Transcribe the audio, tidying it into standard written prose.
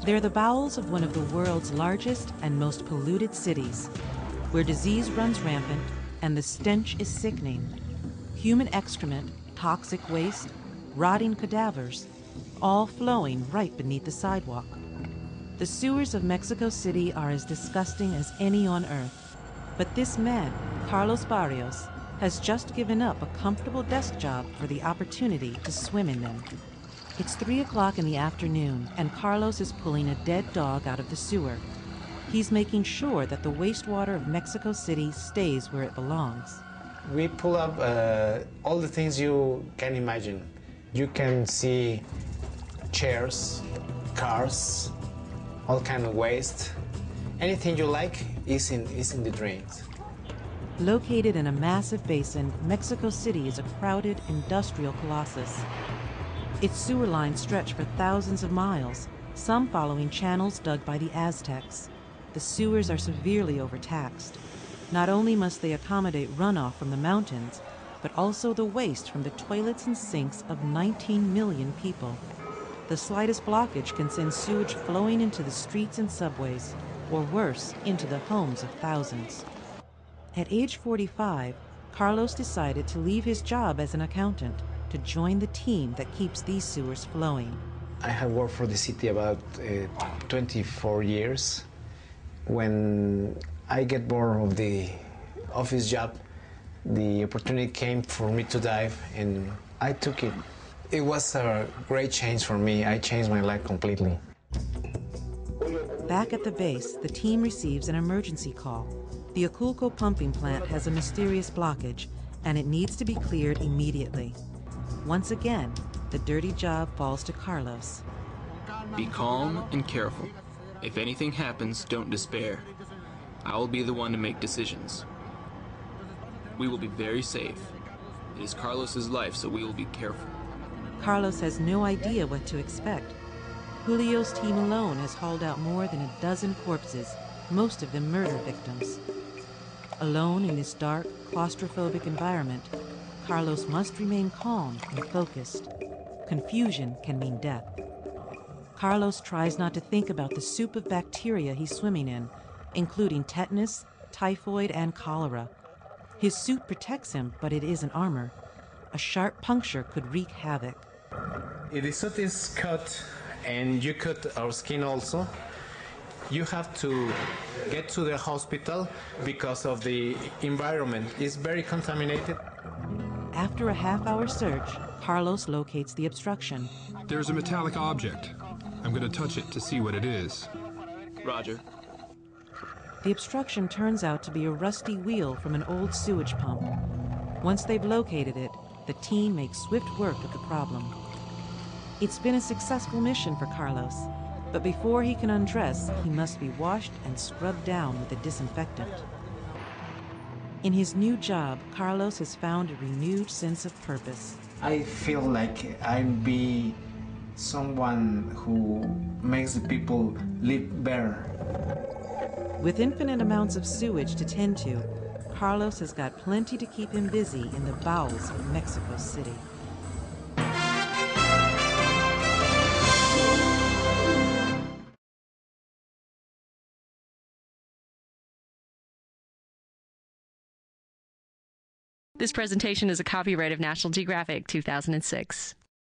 They're the bowels of one of the world's largest and most polluted cities, where disease runs rampant and the stench is sickening. Human excrement, toxic waste, rotting cadavers, all flowing right beneath the sidewalk. The sewers of Mexico City are as disgusting as any on earth. But this man, Carlos Barrios, has just given up a comfortable desk job for the opportunity to swim in them. It's 3 o'clock in the afternoon, and Carlos is pulling a dead dog out of the sewer. He's making sure that the wastewater of Mexico City stays where it belongs. We pull up all the things you can imagine. You can see chairs, cars, all kind of waste. Anything you like is in the drains. Located in a massive basin, Mexico City is a crowded industrial colossus. Its sewer lines stretch for thousands of miles, some following channels dug by the Aztecs. The sewers are severely overtaxed. Not only must they accommodate runoff from the mountains, but also the waste from the toilets and sinks of 19 million people. The slightest blockage can send sewage flowing into the streets and subways, or worse, into the homes of thousands. At age 45, Carlos decided to leave his job as an accountant to join the team that keeps these sewers flowing. I have worked for the city about 24 years. When I get bored of the office job, the opportunity came for me to dive, and I took it. It was a great change for me. I changed my life completely. Back at the base, the team receives an emergency call. The Aculco pumping plant has a mysterious blockage, and it needs to be cleared immediately. Once again, the dirty job falls to Carlos. Be calm and careful. If anything happens, don't despair. I will be the one to make decisions. We will be very safe. It is Carlos's life, so we will be careful. Carlos has no idea what to expect. Julio's team alone has hauled out more than a dozen corpses, most of them murder victims. Alone in this dark, claustrophobic environment, Carlos must remain calm and focused. Confusion can mean death. Carlos tries not to think about the soup of bacteria he's swimming in, including tetanus, typhoid, and cholera. His suit protects him, but it isn't armor. A sharp puncture could wreak havoc. If the suit is cut and you cut our skin also, you have to get to the hospital because of the environment. It's very contaminated. After a half-hour search, Carlos locates the obstruction. There's a metallic object. I'm going to touch it to see what it is. Roger. The obstruction turns out to be a rusty wheel from an old sewage pump. Once they've located it, the team makes swift work of the problem. It's been a successful mission for Carlos, but before he can undress, he must be washed and scrubbed down with a disinfectant. In his new job, Carlos has found a renewed sense of purpose. I feel like I'm be someone who makes the people live better. With infinite amounts of sewage to tend to, Carlos has got plenty to keep him busy in the bowels of Mexico City. This presentation is a copyright of National Geographic 2006.